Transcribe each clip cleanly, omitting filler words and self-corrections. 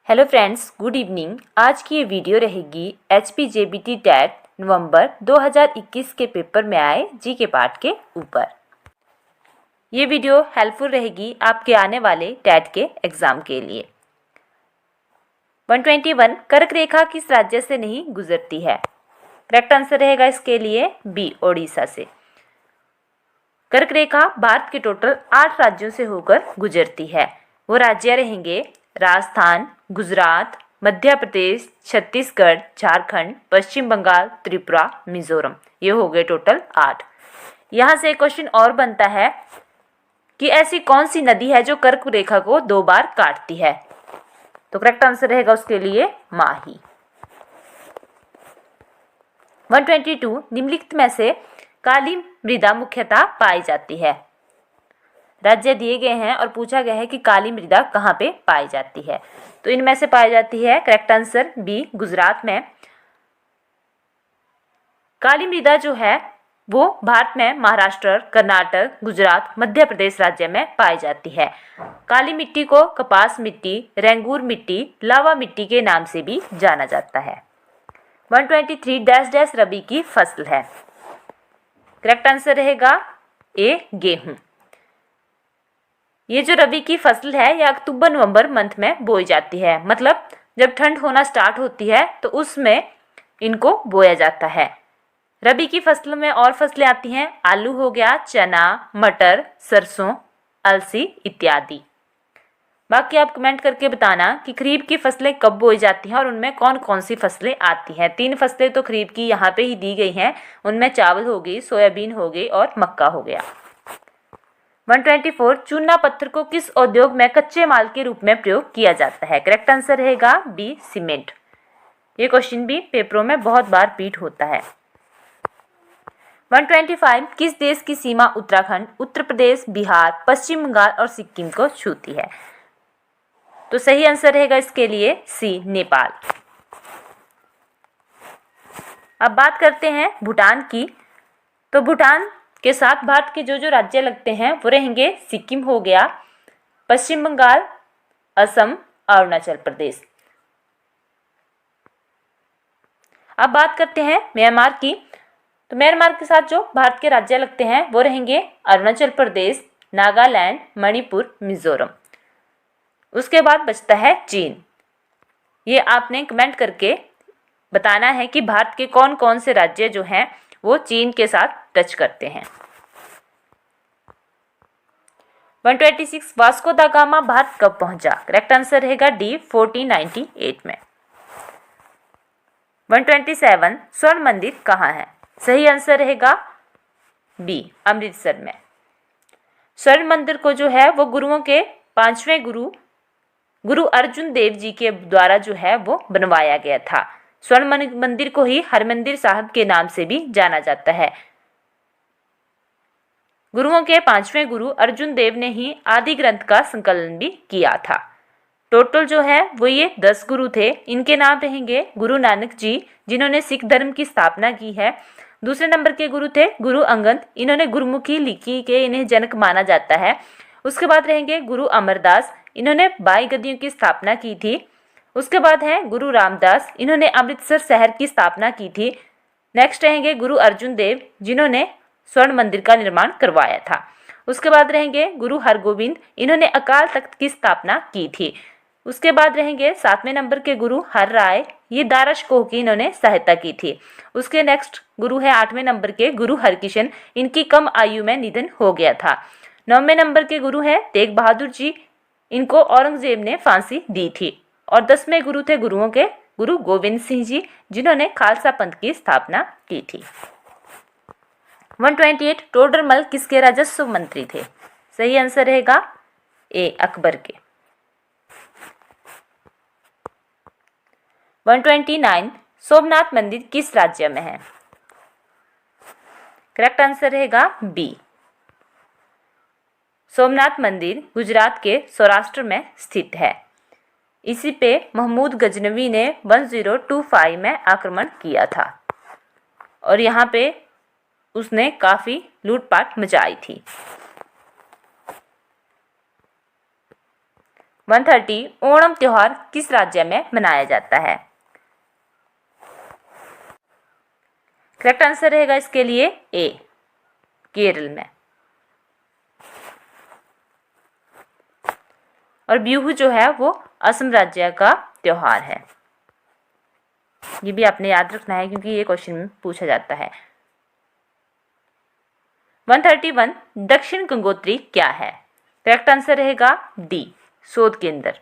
Hello friends, good evening. आज की ये वीडियो रहेगी HPJBT टैट नवंबर 2021 के पेपर में आए जी के पार्ट के ऊपर। ये वीडियो हेल्पफुल रहेगी आपके आने वाले टैट के एग्ज़ाम के लिए। 121 कर्क रेखा किस राज्य से नहीं गुजरती है? करेक्ट आंसर रहेगा इसके लिए बी, ओडिशा से। कर्क रेखा भारत के टोटल 8 राज्यों से होकर गुजरती है। वो राज्य रहेंगे राजस्थान, गुजरात, मध्य प्रदेश, छत्तीसगढ़, झारखंड, पश्चिम बंगाल, त्रिपुरा, मिजोरम। ये हो गए टोटल 8। यहाँ से एक क्वेश्चन और बनता है कि ऐसी कौन सी नदी है जो कर्क रेखा को 2 बार काटती है? तो करेक्ट आंसर रहेगा उसके लिए माही। 122 निम्नलिखित में से काली मृदा मुख्यतः पाई जाती है। राज्य दिए गए हैं और पूछा गया है कि काली मृदा कहाँ पे पाई जाती है। तो इनमें से पाई जाती है, करेक्ट आंसर बी, गुजरात में। काली मृदा जो है वो भारत में महाराष्ट्र, कर्नाटक, गुजरात, मध्य प्रदेश राज्य में पाई जाती है। काली मिट्टी को कपास मिट्टी, रेंगूर मिट्टी, लावा मिट्टी के नाम से भी जाना जाता है। 123 डैश डैश रबी की फसल है। करेक्ट आंसर रहेगा ए, गेहूं। ये जो रबी की फसल है यह अक्टूबर नवंबर मंथ में बोई जाती है। मतलब जब ठंड होना स्टार्ट होती है तो उसमें इनको बोया जाता है। रबी की फसल में और फसलें आती हैं, आलू हो गया, चना, मटर, सरसों, अलसी इत्यादि। बाकी आप कमेंट करके बताना कि खरीफ की फसलें कब बोई जाती हैं और उनमें कौन कौन सी फसलें आती हैं। 3 फसलें तो खरीफ की यहाँ पे ही दी गई हैं। उनमें चावल हो गई, सोयाबीन हो गई और मक्का हो गया। 124 चूना पत्थर को किस उद्योग में कच्चे माल के रूप में प्रयोग किया जाता है? करेक्ट आंसर रहेगा बी, सीमेंट। ये क्वेश्चन भी पेपरों में बहुत बार रिपीट होता है। 125 किस देश की सीमा उत्तराखंड, उत्तर प्रदेश, बिहार, पश्चिम बंगाल और सिक्किम को छूती है? तो सही आंसर रहेगा इसके लिए सी, नेपाल। अब बात करते हैं भूटान की। तो भूटान के साथ भारत के जो जो राज्य लगते हैं वो रहेंगे सिक्किम हो गया, पश्चिम बंगाल, असम, अरुणाचल प्रदेश। अब बात करते हैं म्यांमार की। तो म्यांमार के साथ जो भारत के राज्य लगते हैं वो रहेंगे अरुणाचल प्रदेश, नागालैंड, मणिपुर, मिजोरम। उसके बाद बचता है चीन। ये आपने कमेंट करके बताना है कि भारत के कौन कौन से राज्य जो हैं वो चीन के साथ टच करते हैं। 126 वास्को दा गामा भारत कब पहुंचा? करेक्ट आंसर रहेगा डी, 1498 में। 127 स्वर्ण मंदिर कहाँ है? सही आंसर रहेगा बी, अमृतसर में। स्वर्ण मंदिर को जो है वो गुरुओं के 5वें गुरु अर्जुन देव जी के द्वारा जो है वो बनवाया गया था। स्वर्ण मंदिर को ही हरमंदिर साहिब के नाम से भी जाना जाता है। गुरुओं के 5वें गुरु अर्जुन देव ने ही आदि ग्रंथ का संकलन भी किया था। टोटल जो है वो ये 10 गुरु थे। इनके नाम रहेंगे गुरु नानक जी, जिन्होंने सिख धर्म की स्थापना की है। दूसरे नंबर के गुरु थे गुरु अंगद, इन्होंने गुरुमुखी लिपि के इन्हें जनक माना जाता है। उसके बाद रहेंगे गुरु अमरदास, इन्होंने 22 गद्दियों की स्थापना की थी। उसके बाद है गुरु रामदास, इन्होंने अमृतसर शहर की स्थापना की थी। नेक्स्ट रहेंगे गुरु अर्जुन देव, जिन्होंने स्वर्ण मंदिर का निर्माण करवाया था। उसके बाद रहेंगे गुरु हरगोविंद, इन्होंने अकाल तख्त की स्थापना की थी। उसके बाद रहेंगे 7वें नंबर के गुरु हर राय, ये दारश कोह की इन्होंने सहायता की थी। उसके नेक्स्ट गुरु है 8वें नंबर के गुरु हरकिशन, इनकी कम आयु में निधन हो गया था। 9वें नंबर के गुरु है तेग बहादुर जी, इनको औरंगजेब ने फांसी दी थी। और 10वें गुरु थे गुरुओं के गुरु गोविंद सिंह जी, जिन्होंने खालसा पंथ की स्थापना की थी। 128 टोडरमल किसके राजस्व मंत्री थे? सही आंसर रहेगा ए, अकबर के। 129 सोमनाथ मंदिर किस राज्य में है? करेक्ट आंसर रहेगा बी, सोमनाथ मंदिर गुजरात के सौराष्ट्र में स्थित है। इसी पे महमूद गजनवी ने 1025 में आक्रमण किया था और यहाँ पे उसने काफ़ी लूटपाट मचाई थी। 130 ओणम त्योहार किस राज्य में मनाया जाता है? करेक्ट आंसर रहेगा इसके लिए ए, केरल में। और बिहू जो है वो असम राज्य का त्योहार है। ये भी आपने याद रखना है क्योंकि ये क्वेश्चन में पूछा जाता है। 131 दक्षिण गंगोत्री क्या है? करेक्ट आंसर रहेगा डी, शोध केंद्र।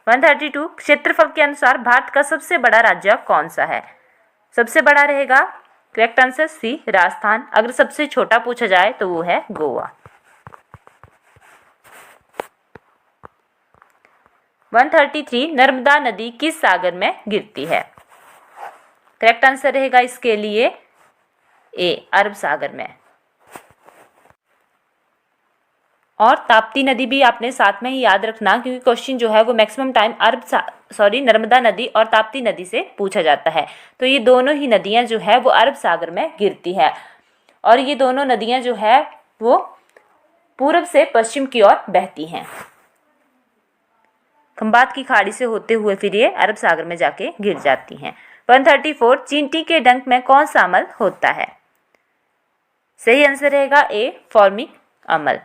132 क्षेत्रफल के अनुसार भारत का सबसे बड़ा राज्य कौन सा है? सबसे बड़ा रहेगा करेक्ट आंसर सी, राजस्थान। अगर सबसे छोटा पूछा जाए तो वो है गोवा। 133 नर्मदा नदी किस सागर में गिरती है? करेक्ट आंसर रहेगा इसके लिए ए, अरब सागर में। और ताप्ती नदी भी आपने साथ में ही याद रखना क्योंकि क्वेश्चन जो है वो मैक्सिमम टाइम नर्मदा नदी और ताप्ती नदी से पूछा जाता है। तो ये दोनों ही नदियां जो है वो अरब सागर में गिरती है और ये दोनों नदियां जो है वो पूर्व से पश्चिम की ओर बहती हैं। खंबात की खाड़ी से होते हुए फिर ये अरब सागर में जाके गिर जाती हैं। 134 चींटी के डंक में कौन सा अम्ल होता है? सही आंसर रहेगा ए, फॉर्मिक अम्ल।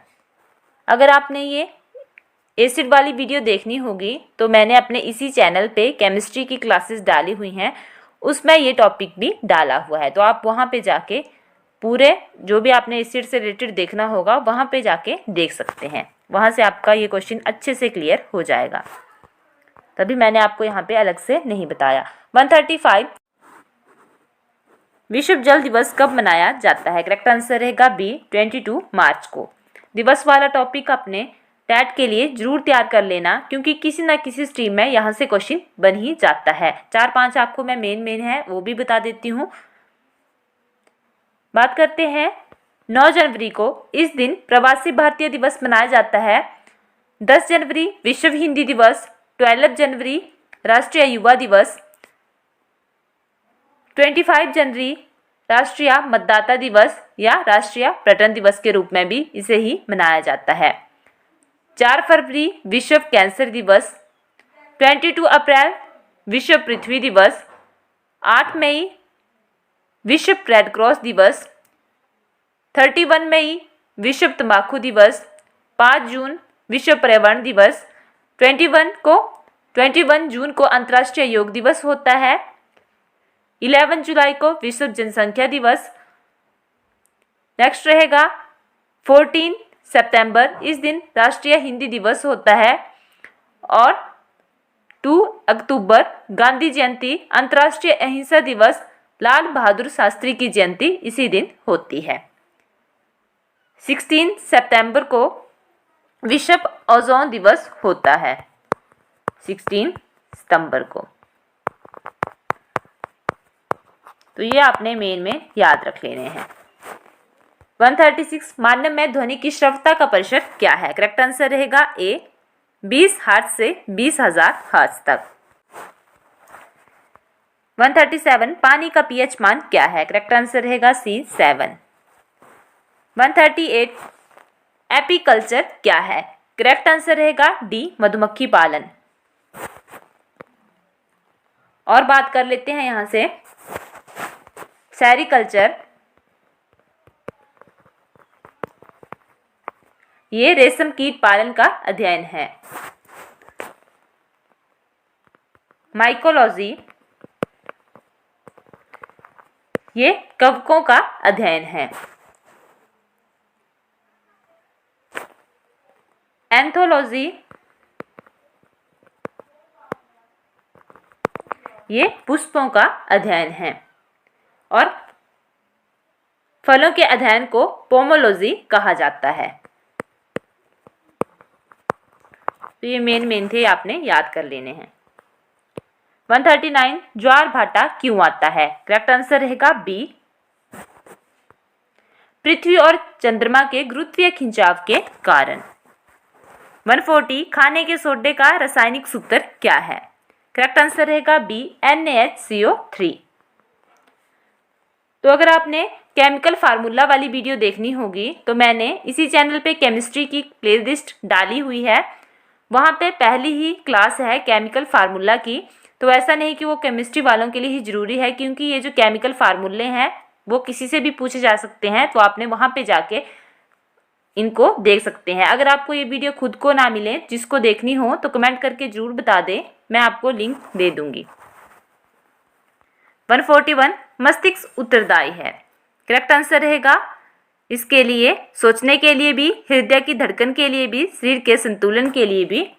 अगर आपने ये एसिड वाली वीडियो देखनी होगी तो मैंने अपने इसी चैनल पे केमिस्ट्री की क्लासेस डाली हुई हैं, उसमें ये टॉपिक भी डाला हुआ है। तो आप वहाँ पे जाके पूरे जो भी आपने एसिड से रिलेटेड देखना होगा वहाँ पे जाके देख सकते हैं। वहाँ से आपका ये क्वेश्चन अच्छे से क्लियर हो जाएगा, तभी मैंने आपको यहाँ पे अलग से नहीं बताया। 135 विश्व जल दिवस कब मनाया जाता है? करेक्ट आंसर रहेगा बी, 22 मार्च को। दिवस वाला टॉपिक अपने टैट के लिए जरूर तैयार कर लेना क्योंकि किसी ना किसी स्ट्रीम में यहाँ से क्वेश्चन बन ही जाता है। 4-5 आपको मैं मेन है वो भी बता देती हूँ। बात करते हैं 9 जनवरी को इस दिन प्रवासी भारतीय दिवस मनाया जाता है। 10 जनवरी विश्व हिंदी दिवस, 12 जनवरी राष्ट्रीय युवा दिवस, 25 जनवरी राष्ट्रीय मतदाता दिवस या राष्ट्रीय पर्यटन दिवस के रूप में भी इसे ही मनाया जाता है। 4 फरवरी विश्व कैंसर दिवस, 22 अप्रैल विश्व पृथ्वी दिवस, 8 मई विश्व रेड क्रॉस दिवस, 31 मई विश्व तंबाकू दिवस, 5 जून विश्व पर्यावरण दिवस, 21 जून को अंतर्राष्ट्रीय योग दिवस होता है, 11 जुलाई को विश्व जनसंख्या दिवस। नेक्स्ट रहेगा 14 सितंबर, इस दिन राष्ट्रीय हिंदी दिवस होता है और 2 अक्टूबर गांधी जयंती, अंतर्राष्ट्रीय अहिंसा दिवस, लाल बहादुर शास्त्री की जयंती इसी दिन होती है। 16 सितंबर को विश्व ओजोन दिवस होता है, 16 सितंबर को। तो ये आपने मेन में याद रख लेने हैं। 136 मानव में ध्वनि की श्रव्यता का प्रतिशत क्या है? करेक्ट आंसर रहेगा ए, 20 हर्ट्ज से 20,000 हर्ट्ज तक। 137 पानी का पीएच मान क्या है? करेक्ट आंसर रहेगा सी, 7। 138 एपीकल्चर क्या है? करेक्ट आंसर रहेगा डी, मधुमक्खी पालन। और बात कर लेते हैं यहां से सेरिकल्चर। ये रेशम कीट पालन का अध्ययन है। माइकोलॉजी, ये कवकों का अध्ययन है। एंथोलॉजी, ये पुष्पों का अध्ययन है। और फलों के अध्ययन को पोमोलॉजी कहा जाता है। तो ये मेन थे, आपने याद कर लेने हैं। 139 ज्वार भाटा क्यों आता है? करेक्ट आंसर रहेगा बी, पृथ्वी और चंद्रमा के गुरुत्वीय खिंचाव के कारण। 140 खाने के सोडे का रासायनिक सूत्र क्या है? करेक्ट आंसर रहेगा बी, NaHCO3। तो अगर आपने केमिकल फार्मूला वाली वीडियो देखनी होगी तो मैंने इसी चैनल पे केमिस्ट्री की प्लेलिस्ट डाली हुई है। वहाँ पे पहली ही क्लास है केमिकल फार्मूला की। तो ऐसा नहीं कि वो केमिस्ट्री वालों के लिए ही ज़रूरी है, क्योंकि ये जो केमिकल फार्मूले हैं वो किसी से भी पूछे जा सकते हैं। तो आपने वहाँ पे जाके इनको देख सकते हैं। अगर आपको ये वीडियो खुद को ना मिले, जिसको देखनी हो तो कमेंट करके ज़रूर बता दें, मैं आपको लिंक दे दूँगी। 141 मस्तिष्क उत्तरदायी है। करेक्ट आंसर रहेगा इसके लिए सोचने के लिए भी, हृदय की धड़कन के लिए भी, शरीर के संतुलन के लिए भी,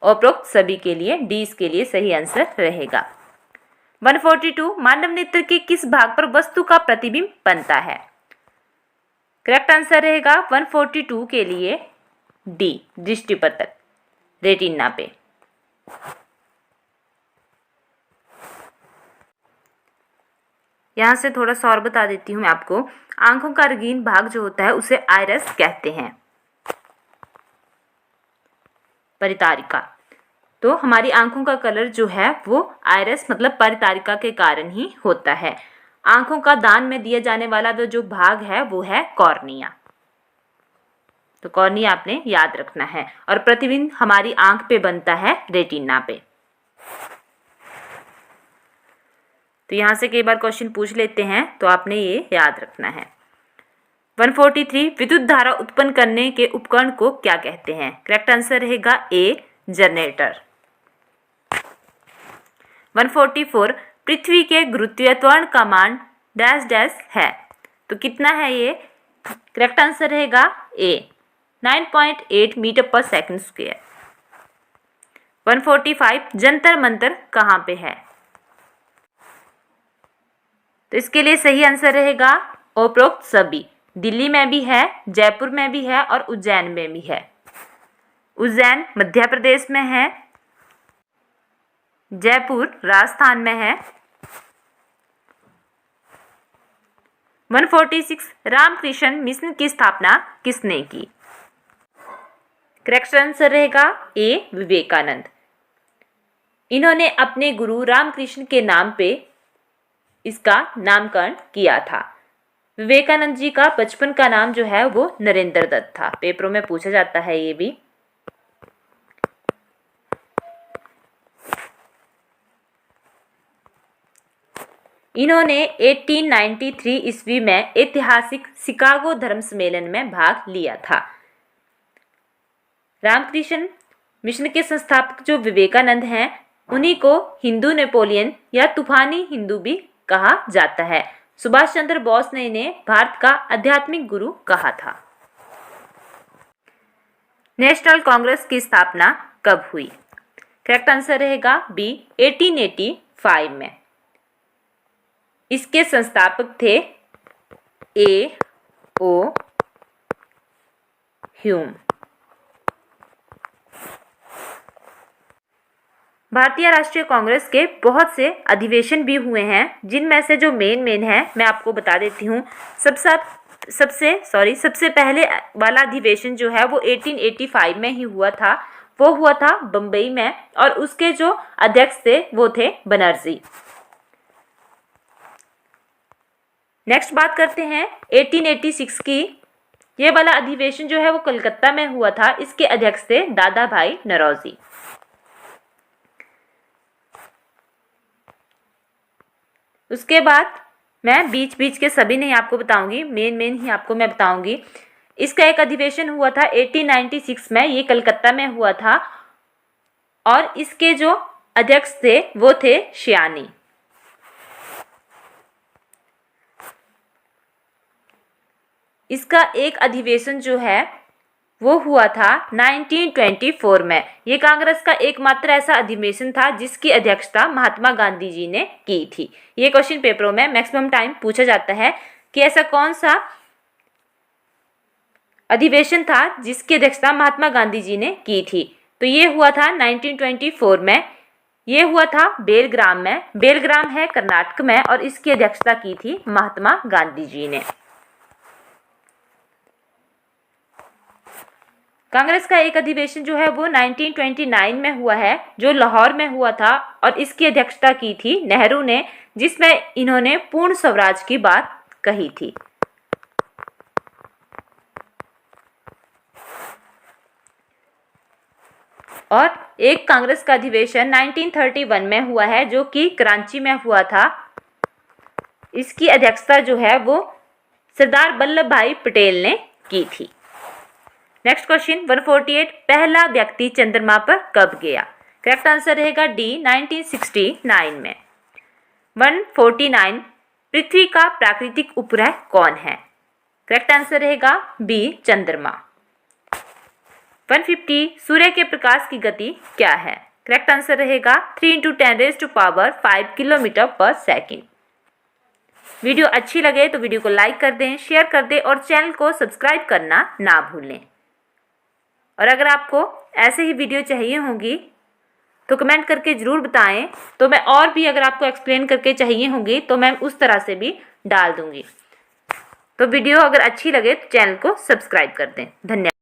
उपरोक्त सभी के लिए डी इसके लिए सही आंसर रहेगा। 142 मानव नेत्र के किस भाग पर वस्तु का प्रतिबिंब बनता है। करेक्ट आंसर रहेगा 142 के लिए डी दृष्टिपटल, रेटिना पे। यहाँ से थोड़ा सा और बता देती हूँ मैं आपको। आंखों का रंगीन भाग जो होता है उसे आइरिस कहते हैं। परितारिका, तो हमारी आंखों का कलर जो है वो आइरिस मतलब परितारिका के कारण ही होता है। आंखों का दान में दिया जाने वाला जो भाग है वो है कॉर्निया। तो कॉर्निया आपने याद रखना है। और प्रतिबिंब हमारी आंख पे बनता है रेटिना पे। तो यहाँ से कई बार क्वेश्चन पूछ लेते हैं, तो आपने ये याद रखना है। 143 विद्युत धारा उत्पन्न करने के उपकरण को क्या कहते हैं। करेक्ट आंसर रहेगा ए जनरेटर। 144 पृथ्वी के गुरुत्वाकर्षण का मान डैश डैश है। तो कितना है ये। करेक्ट आंसर रहेगा ए 9.8 मीटर पर सेकंड स्क्वायर। 145 जंतर मंतर कहाँ पे है। तो इसके लिए सही आंसर रहेगा उपरोक्त सभी। दिल्ली में भी है, जयपुर में भी है और उज्जैन में भी है। उज्जैन मध्य प्रदेश में है, जयपुर राजस्थान में है। 146 रामकृष्ण मिशन की स्थापना किसने की। करेक्ट आंसर रहेगा ए विवेकानंद। इन्होंने अपने गुरु रामकृष्ण के नाम पे इसका नामकरण किया था। विवेकानंद जी का बचपन का नाम जो है वो नरेंद्र दत्त था। पेपरों में पूछा जाता है ये भी। इन्होंने 1893 ईस्वी में ऐतिहासिक शिकागो धर्म सम्मेलन में भाग लिया था। रामकृष्ण मिशन के संस्थापक जो विवेकानंद हैं, उन्हीं को हिंदू नेपोलियन या तूफानी हिंदू भी कहा जाता है। सुभाष चंद्र बोस ने इन्हें भारत का आध्यात्मिक गुरु कहा था। नेशनल कांग्रेस की स्थापना कब हुई। करेक्ट आंसर रहेगा बी 1885 में। इसके संस्थापक थे ए ओ ह्यूम। भारतीय राष्ट्रीय कांग्रेस के बहुत से अधिवेशन भी हुए हैं, जिनमें से जो मेन है मैं आपको बता देती हूँ। सबसे पहले वाला अधिवेशन जो है वो 1885 में ही हुआ था। वो हुआ था बम्बई में, और उसके जो अध्यक्ष थे वो थे बनर्जी। नेक्स्ट बात करते हैं 1886 की। ये वाला अधिवेशन जो है वो कलकत्ता में हुआ था। इसके अध्यक्ष थे दादा भाई नौरोजी। उसके बाद मैं बीच बीच के सभी नहीं आपको बताऊंगी, मेन ही आपको मैं बताऊंगी। इसका एक अधिवेशन हुआ था 1896 में, ये कलकत्ता में हुआ था, और इसके जो अध्यक्ष थे वो थे शियानी। इसका एक अधिवेशन जो है वो हुआ था 1924 में। ये कांग्रेस का एकमात्र ऐसा अधिवेशन था जिसकी अध्यक्षता महात्मा गांधी जी ने की थी। ये क्वेश्चन पेपरों में मैक्सिमम टाइम पूछा जाता है कि ऐसा कौन सा अधिवेशन था जिसकी अध्यक्षता महात्मा गांधी जी ने की थी। तो ये हुआ था 1924 में। ये हुआ था बेलग्राम में। बेलग्राम है कर्नाटक में, और इसकी अध्यक्षता की थी महात्मा गांधी जी ने। कांग्रेस का एक अधिवेशन जो है वो 1929 में हुआ है, जो लाहौर में हुआ था, और इसकी अध्यक्षता की थी नेहरू ने, जिसमें इन्होंने पूर्ण स्वराज की बात कही थी। और एक कांग्रेस का अधिवेशन 1931 में हुआ है जो कि कराची में हुआ था। इसकी अध्यक्षता जो है वो सरदार वल्लभ भाई पटेल ने की थी। नेक्स्ट क्वेश्चन 148, पहला व्यक्ति चंद्रमा पर कब गया? करेक्ट आंसर रहेगा डी 1969 में। 149, पृथ्वी का प्राकृतिक उपग्रह कौन है? करेक्ट आंसर रहेगा बी चंद्रमा। 150, सूर्य के प्रकाश की गति क्या है? करेक्ट आंसर रहेगा 3 × 10⁵ किलोमीटर पर सेकेंड। वीडियो अच्छी लगे तो वीडियो को लाइक कर दें, शेयर कर दें और चैनल को सब्सक्राइब करना ना भूलें। और अगर आपको ऐसे ही वीडियो चाहिए होंगी तो कमेंट करके ज़रूर बताएं, तो मैं और भी अगर आपको एक्सप्लेन करके चाहिए होंगी तो मैं उस तरह से भी डाल दूंगी। तो वीडियो अगर अच्छी लगे तो चैनल को सब्सक्राइब कर दें। धन्यवाद।